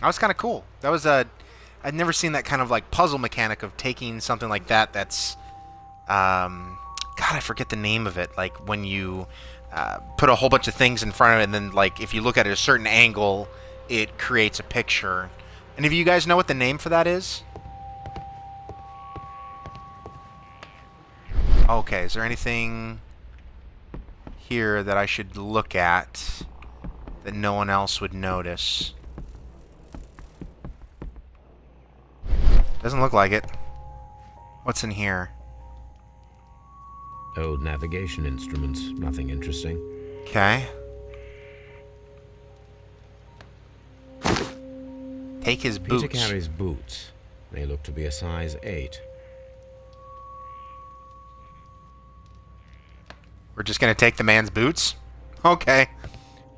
That was kind of cool. That was a... I'd never seen that kind of like puzzle mechanic of taking something like that that's... God, I forget the name of it. Like when you put a whole bunch of things in front of it and then like if you look at it at a certain angle, it creates a picture. And if you guys know what the name for that is? Okay, is there anything here that I should look at that no one else would notice? Doesn't look like it. What's in here? Old navigation instruments, nothing interesting. Okay. Take his boots. Peter Carey's boots. They look to be a size 8. We're just gonna take the man's boots? Okay.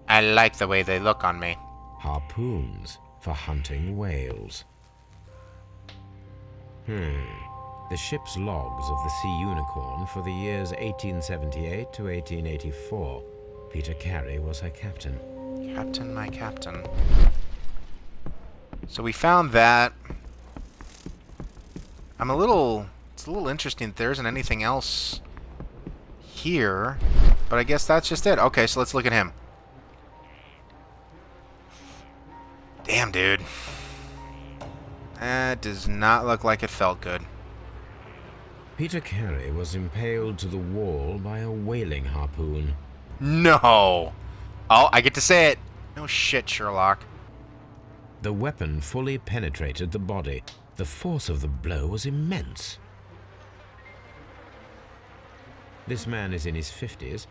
I like the way they look on me. Harpoons for hunting whales. The ship's logs of the Sea Unicorn for the years 1878 to 1884. Peter Carey was her captain. Captain, my captain. So we found that. It's a little interesting that there isn't anything else here. But I guess that's just it. Okay, so let's look at him. Damn, dude. That does not look like it felt good. Peter Carey was impaled to the wall by a whaling harpoon. No! Oh, I get to say it. No shit, Sherlock. The weapon fully penetrated the body. The force of the blow was immense. This man is in his 50s,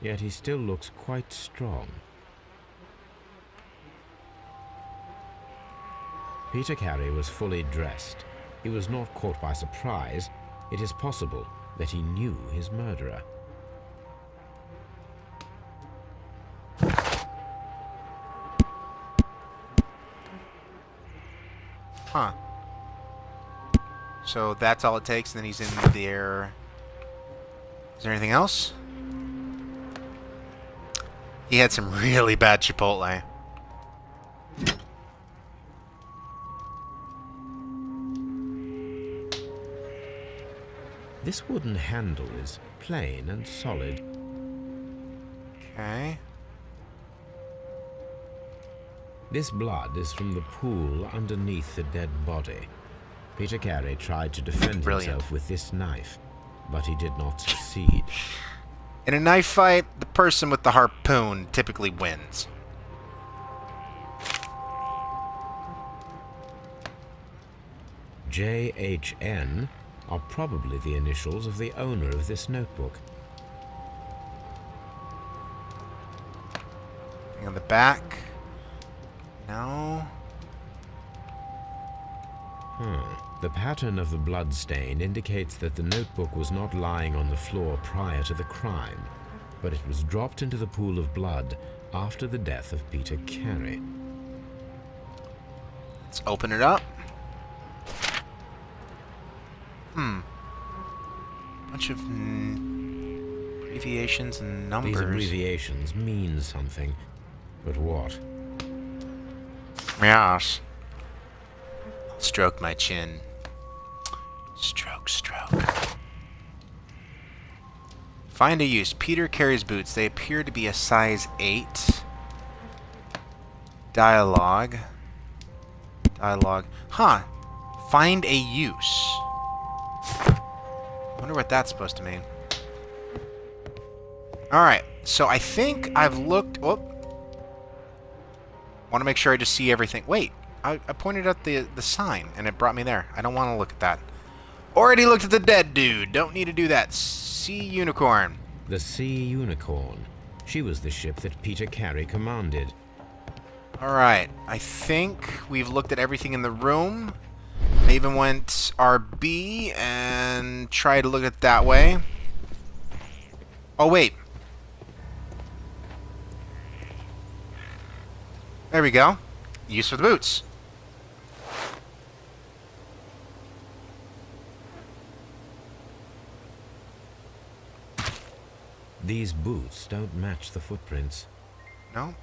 yet he still looks quite strong. Peter Carey was fully dressed. He was not caught by surprise. It is possible that he knew his murderer. Huh. So that's all it takes, and then he's in there. Is there anything else? He had some really bad Chipotle. This wooden handle is plain and solid. Okay. This blood is from the pool underneath the dead body. Peter Carey tried to defend himself with this knife, but he did not succeed. In a knife fight, the person with the harpoon typically wins. JHN are probably the initials of the owner of this notebook. On the back. No. The pattern of the blood stain indicates that the notebook was not lying on the floor prior to the crime, but it was dropped into the pool of blood after the death of Peter Carey. Let's open it up. Bunch of abbreviations and numbers. These abbreviations mean something, but what? Yes. Stroke my chin. Stroke, stroke. Find a use. Peter Carey's boots. They appear to be a size 8. Dialogue. Dialogue. Huh. Find a use. Wonder what that's supposed to mean. Alright. So I think I've looked... Oh. Want to make sure I just see everything. Wait. I pointed at the sign, and it brought me there. I don't want to look at that. Already looked at the dead dude. Don't need to do that. Sea Unicorn. The Sea Unicorn. She was the ship that Peter Carey commanded. Alright. I think we've looked at everything in the room. I even went RB and tried to look at it that way. Oh, wait. There we go. Use for the boots. These boots don't match the footprints. No.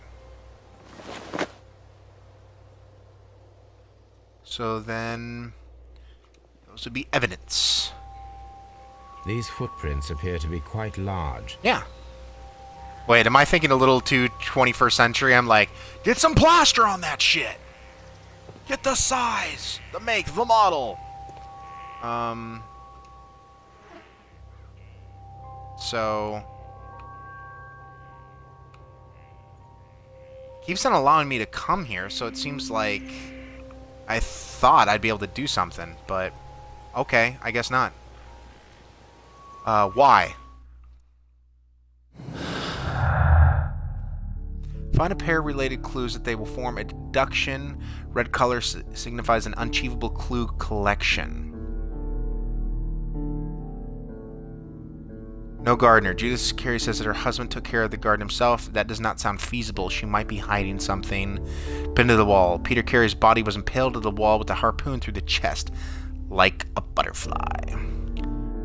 So then, those would be evidence. These footprints appear to be quite large. Yeah. Wait, am I thinking a little too 21st century? I'm like, get some plaster on that shit. Get the size, the make, the model. So keeps on allowing me to come here, so it seems like I thought I'd be able to do something, but okay, I guess not. Why? Find a pair of related clues that they will form a deduction. Red color signifies an unachievable clue collection. No gardener. Judith Carey says that her husband took care of the garden himself. That does not sound feasible. She might be hiding something. Pinned to the wall. Peter Carey's body was impaled to the wall with a harpoon through the chest, like a butterfly.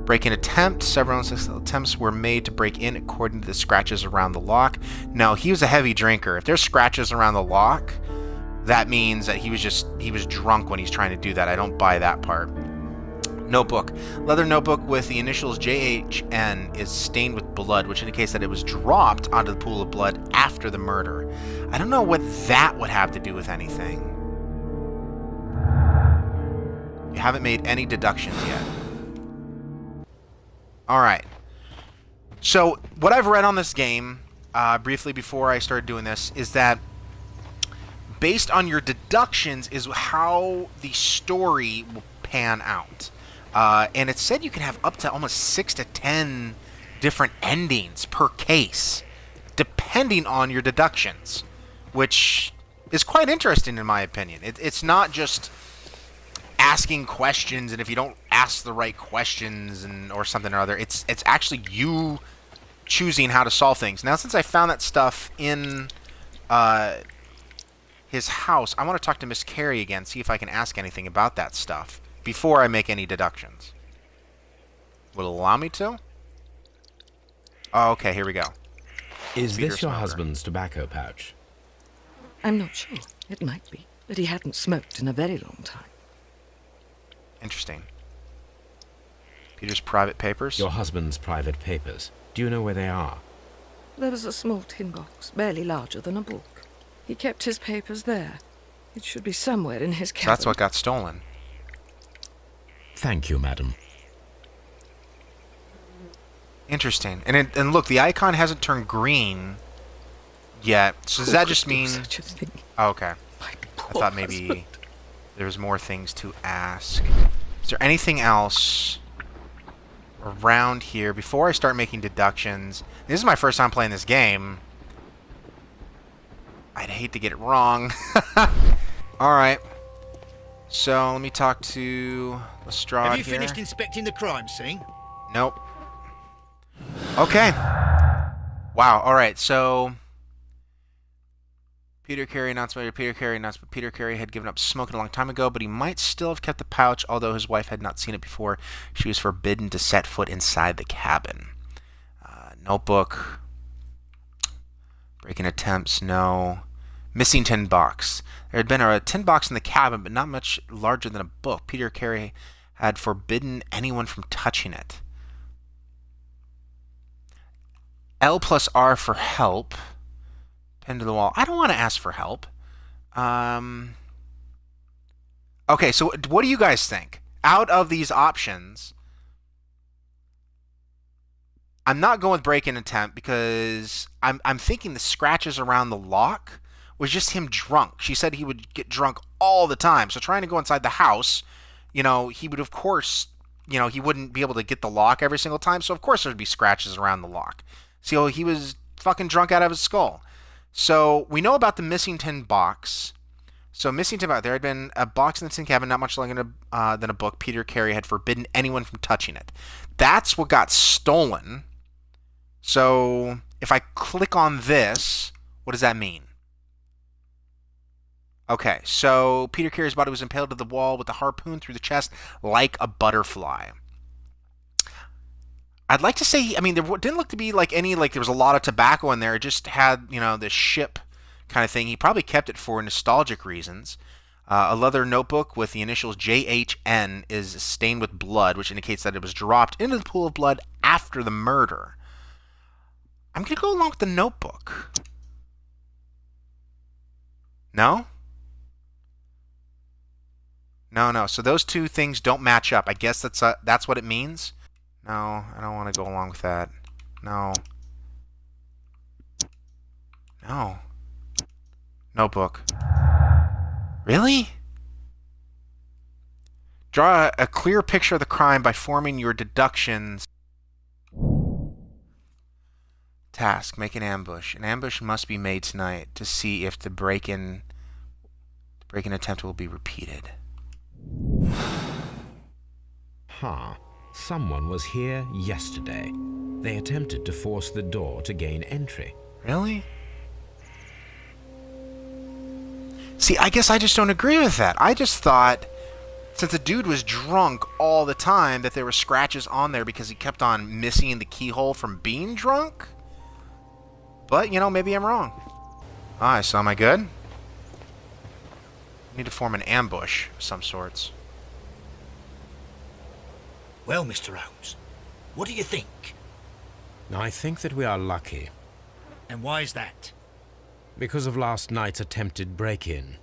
Break-in attempt. Several attempts were made to break in according to the scratches around the lock. No, he was a heavy drinker. If there's scratches around the lock, that means that he was drunk when he's trying to do that. I don't buy that part. Notebook. Leather notebook with the initials JHN is stained with blood, which indicates that it was dropped onto the pool of blood after the murder. I don't know what that would have to do with anything. You haven't made any deductions yet. Alright. So, what I've read on this game, briefly before I started doing this, is that based on your deductions is how the story will pan out. And it said you can have up to almost 6 to 10 different endings per case, depending on your deductions, which is quite interesting in my opinion. It's not just asking questions, and if you don't ask the right questions or something or other, it's actually you choosing how to solve things. Now, since I found that stuff in his house, I want to talk to Miss Carey again, see if I can ask anything about that stuff before I make any deductions. Will it allow me to? Oh, okay, here we go. Is Peter this your Smoker. husband's tobacco pouch? I'm not sure. It might be, but he hadn't smoked in a very long time. Interesting. Peter's private papers. Your husband's private papers. Do you know where they are? There was a small tin box, barely larger than a book. He kept his papers there. It should be somewhere in his So cabin. that's what got stolen. Thank you, madam. Interesting. And look, the icon hasn't turned green yet. So does Who that could just do mean... such a thing? Oh, okay. My I poor thought maybe husband. there was more things to ask. Is there anything else around here before I start making deductions? This is my first time playing this game. I'd hate to get it wrong. Alright. So, let me talk to Lestrade Have you here. finished inspecting the crime scene? Nope. Okay. Wow, alright, so... Peter Carey announced Peter Carey had given up smoking a long time ago, but he might still have kept the pouch, although his wife had not seen it before. She was forbidden to set foot inside the cabin. Notebook. Break-in attempts, no. Missing tin box. There had been a tin box in the cabin, but not much larger than a book. Peter Carey had forbidden anyone from touching it. L plus R for help. Pinned to the wall. I don't want to ask for help. Okay, so what do you guys think? Out of these options, I'm not going with break-in attempt because I'm thinking the scratches around the lock was just him drunk. She said he would get drunk all the time. So trying to go inside the house, he would, of course, he wouldn't be able to get the lock every single time. So, of course, there'd be scratches around the lock. So he was fucking drunk out of his skull. So we know about the missing tin box. So missing tin box. There had been a box in the tin cabin, not much longer than a book. Peter Carey had forbidden anyone from touching it. That's what got stolen. So if I click on this, what does that mean? Okay, so Peter Carey's body was impaled to the wall with a harpoon through the chest like a butterfly. I'd like to say, there didn't look to be there was a lot of tobacco in there. It just had, this ship kind of thing. He probably kept it for nostalgic reasons. A leather notebook with the initials JHN is stained with blood, which indicates that it was dropped into the pool of blood after the murder. I'm going to go along with the notebook. No? No. So those two things don't match up. I guess that's what it means. No, I don't want to go along with that. No. Notebook. Really? Draw a clear picture of the crime by forming your deductions. Task: make an ambush. An ambush must be made tonight to see if the break-in attempt will be repeated. Someone was here yesterday. They attempted to force the door to gain entry. Really? See, I guess I just don't agree with that. I just thought, since the dude was drunk all the time, that there were scratches on there because he kept on missing the keyhole from being drunk. But, maybe I'm wrong. Alright, so am I good? Need to form an ambush of some sorts. Well, Mr. Holmes, what do you think? I think that we are lucky. And why is that? Because of last night's attempted break-in.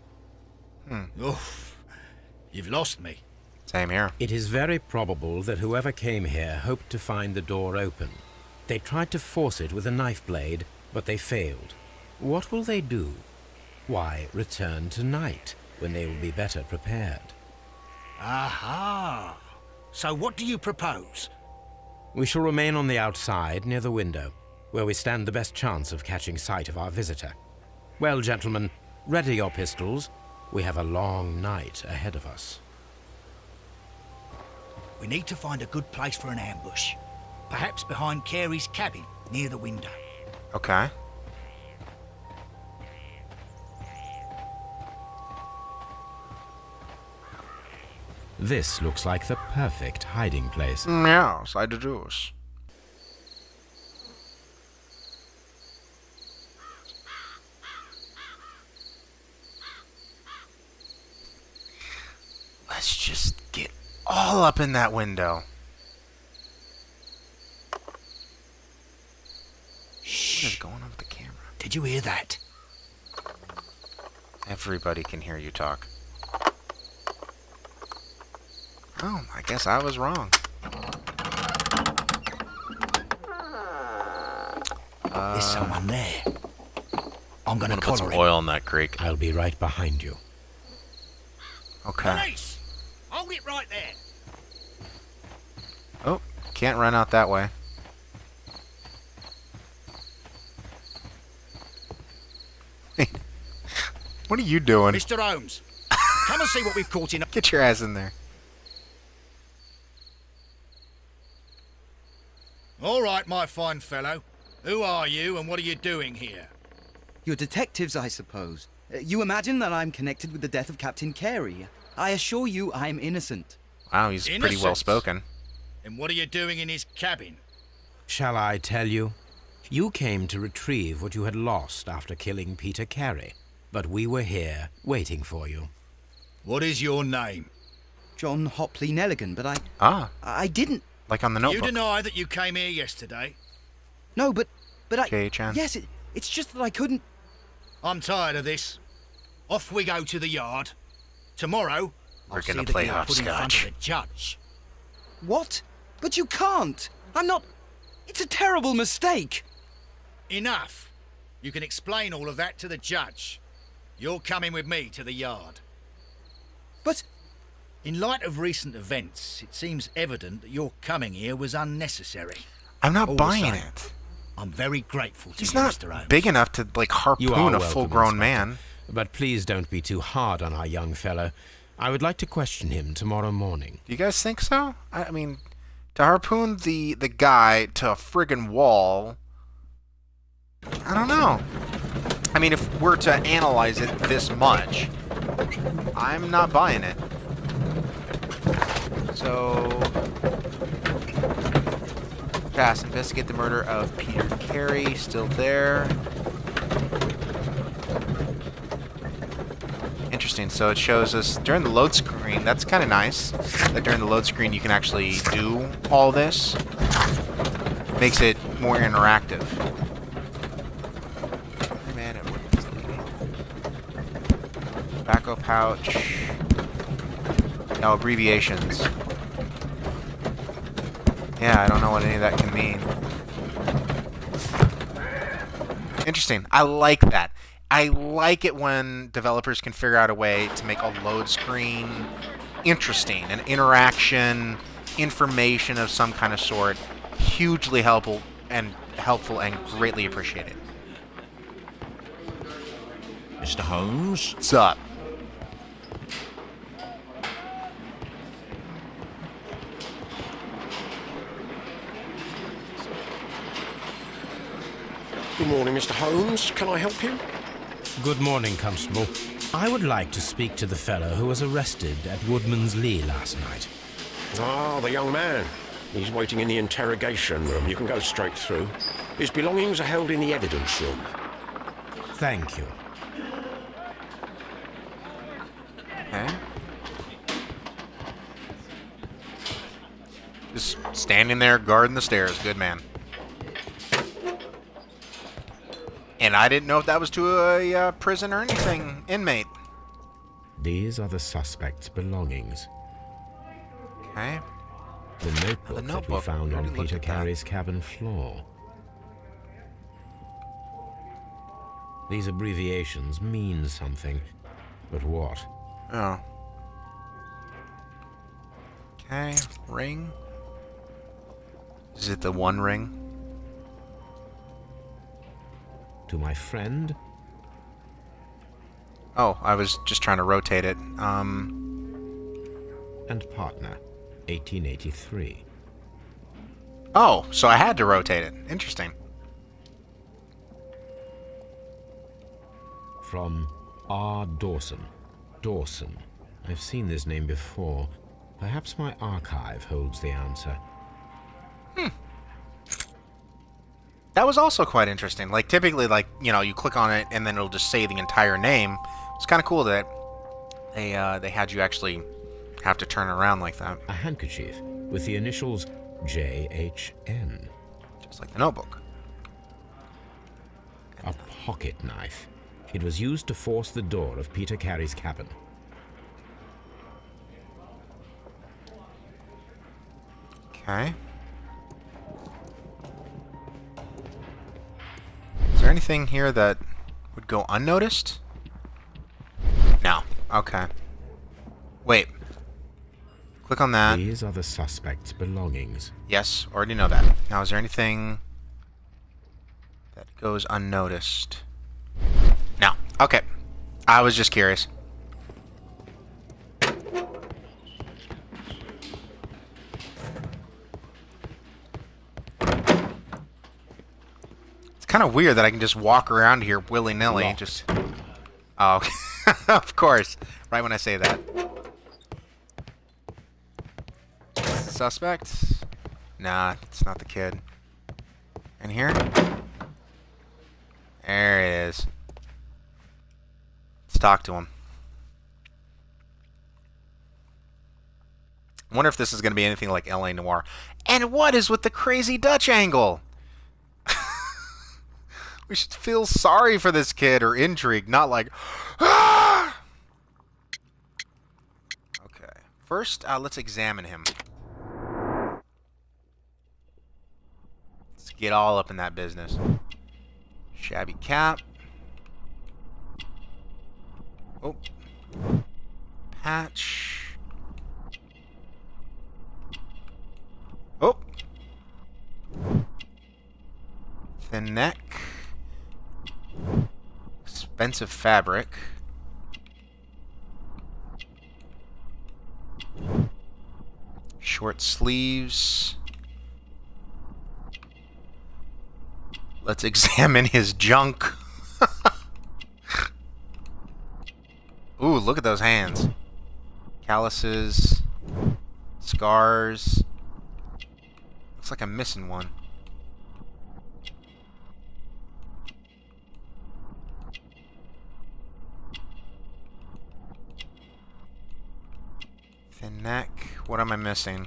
Oof, you've lost me. Same here. It is very probable that whoever came here hoped to find the door open. They tried to force it with a knife blade, but they failed. What will they do? Why, return tonight, when they will be better prepared. Aha! So what do you propose? We shall remain on the outside, near the window, where we stand the best chance of catching sight of our visitor. Well, gentlemen, ready your pistols. We have a long night ahead of us. We need to find a good place for an ambush. Perhaps behind Carey's cabin, near the window. Okay. This looks like the perfect hiding place. Yes, I deduce. Let's just get all up in that window. Shh. What is going on with the camera? Did you hear that? Everybody can hear you talk. Oh, I guess I was wrong. There's someone there. I'm gonna put some collar him. oil in that creek. I'll be right behind you. Okay. Police! Hold it right there. Oh, can't run out that way. What are you doing? Mr. Holmes, come and see what we've caught in. Get your ass in there. All right, my fine fellow. Who are you and what are you doing here? You're detectives, I suppose. You imagine that I'm connected with the death of Captain Carey. I assure you I'm innocent. Wow, he's pretty Innocent? well spoken. And what are you doing in his cabin? Shall I tell you? You came to retrieve what you had lost after killing Peter Carey, but we were here waiting for you. What is your name? John Hopley Nelligan, but I didn't... Like on the You notebook. deny that you came here yesterday? No, but I... JHN. Yes, it's just that I couldn't... I'm tired of this. Off we go to the yard. Tomorrow, We're I'll see gonna that play you're put in front hopscotch. of the judge. What? But you can't. I'm not... It's a terrible mistake. Enough. You can explain all of that to the judge. You're coming with me to the yard. But... In light of recent events, it seems evident that your coming here was unnecessary. I'm not All the buying same, it. I'm very grateful to He's you, not Mr. Holmes. big enough to, like, You are harpoon a welcome, full-grown Inspector. man. But please don't be too hard on our young fellow. I would like to question him tomorrow morning. Do you guys think so? I mean, to harpoon the guy to a friggin' wall... I don't know. I mean, if we're to analyze it this much, I'm not buying it. So... Pass. Investigate the murder of Peter Carey. Still there. interesting. So it shows us during the load screen. That's kind of nice. That during the load screen you can actually do all this. Makes it more interactive. Man, it works. Tobacco pouch. No abbreviations. Yeah, I don't know what any of that can mean. Interesting. I like that. I like it when developers can figure out a way to make a load screen interesting, an interaction, information of some kind of sort, hugely helpful and greatly appreciated. Mr. Holmes? What's up? Good morning, Mr. Holmes. Can I help you? Good morning, Constable. I would like to speak to the fellow who was arrested at Woodman's Lee last night. Ah, the young man. He's waiting in the interrogation room. You can go straight through. His belongings are held in the evidence room. Thank you. Okay. Just standing there guarding the stairs. Good man. And I didn't know if that was to a prison or anything. Inmate. These are the suspect's belongings. Okay. The notebook, that we found on Peter Carey's cabin floor. These abbreviations mean something, but what? Oh. Okay. Ring. Is it the one ring? To my friend? Oh, I was just trying to rotate it. And partner, 1883. Oh, so I had to rotate it. Interesting. From R. Dawson. Dawson. I've seen this name before. Perhaps my archive holds the answer. That was also quite interesting. Like, typically, like, you know, you click on it and then it'll just say the entire name. It's kind of cool that they had you actually have to turn around like that. A handkerchief with the initials JHN. Just like the notebook. A pocket knife. It was used to force the door of Peter Carey's cabin. Okay. Is there anything here that would go unnoticed? No. Okay. Wait. Click on that. These are the suspect's belongings. Yes, already know that. Now, is there anything that goes unnoticed? No. Okay. I was just curious. It's kind of weird that I can just walk around here willy-nilly. Locked. Just. Oh, of course. Right when I say that. Suspect? Nah, it's not the kid. In here? There it is. Let's talk to him. I wonder if this is going to be anything like L.A. Noire. And what is with the crazy Dutch angle? We should feel sorry for this kid or intrigue, not like, ah! Okay. First, let's examine him. Let's get all up in that business. Shabby cap. Oh. Patch. Oh. Thin neck. Expensive fabric. Short sleeves. Let's examine his junk. Ooh, look at those hands. Calluses. Scars. Looks like I'm missing one. Thin neck. What am I missing?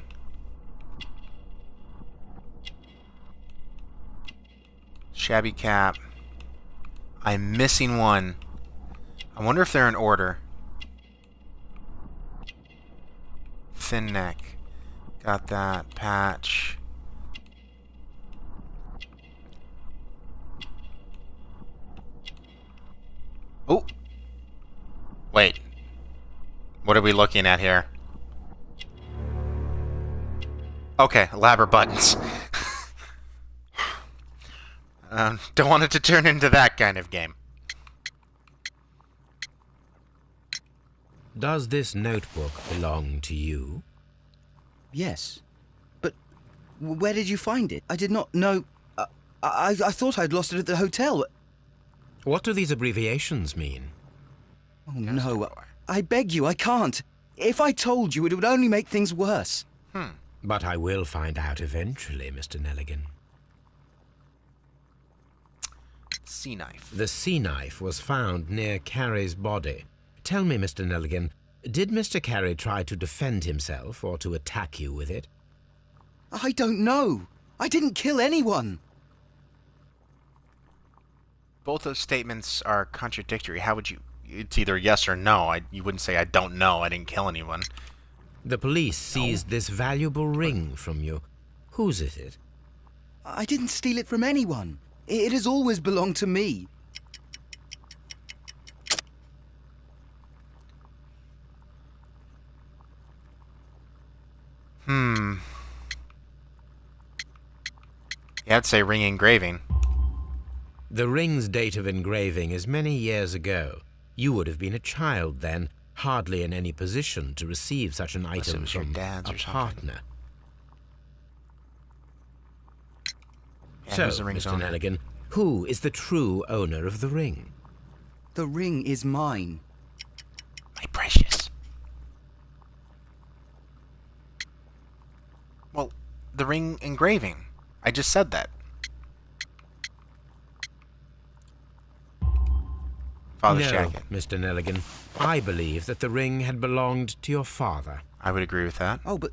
Shabby cap. I'm missing one. I wonder if they're in order. Thin neck. Got that. Patch. Oh! Wait. What are we looking at here? Okay, elaborate buttons. Don't want it to turn into that kind of game. Does this notebook belong to you? Yes. But where did you find it? I did not know... I thought I'd lost it at the hotel. What do these abbreviations mean? Oh, no. I beg you, I can't. If I told you, it would only make things worse. But I will find out eventually, Mr. Nelligan. Sea knife. The sea knife was found near Carey's body. Tell me, Mr. Nelligan, did Mr. Carey try to defend himself or to attack you with it? I don't know. I didn't kill anyone. Both those statements are contradictory. How would you... It's either yes or no. You wouldn't say, I don't know, I didn't kill anyone. The police seized this valuable ring from you. Whose is it? I didn't steal it from anyone. It has always belonged to me. Yeah, I'd say ring engraving. The ring's date of engraving is many years ago. You would have been a child then, hardly in any position to receive such an Unless it item was your from dad's a or something. partner. Yeah, So, who's the ring's Mr. owner? Nelligan, who is the true owner of the ring? The ring is mine. My precious. Well, the ring engraving. I just said that. Father's No, jacket. Mr. Nelligan. I believe that the ring had belonged to your father. I would agree with that. Oh, but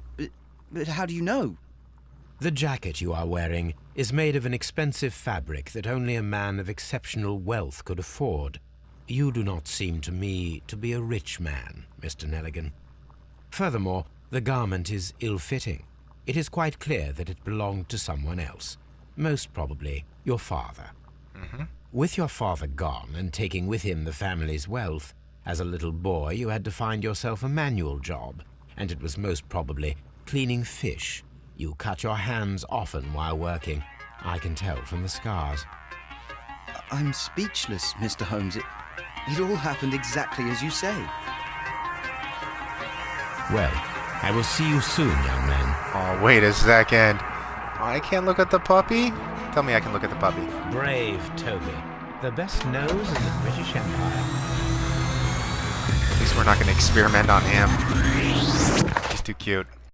how do you know? The jacket you are wearing is made of an expensive fabric that only a man of exceptional wealth could afford. You do not seem to me to be a rich man, Mr. Nelligan. Furthermore, the garment is ill-fitting. It is quite clear that it belonged to someone else, most probably your father. With your father gone and taking with him the family's wealth, as a little boy you had to find yourself a manual job, and it was most probably cleaning fish. You cut your hands often while working. I can tell from the scars. I'm speechless, Mr. Holmes. It all happened exactly as you say. Well, I will see you soon, young man. Oh, wait a second. I can't look at the puppy? Tell me I can look at the puppy. Brave Toby, the best nose in the British Empire. At least we're not going to experiment on him. He's too cute.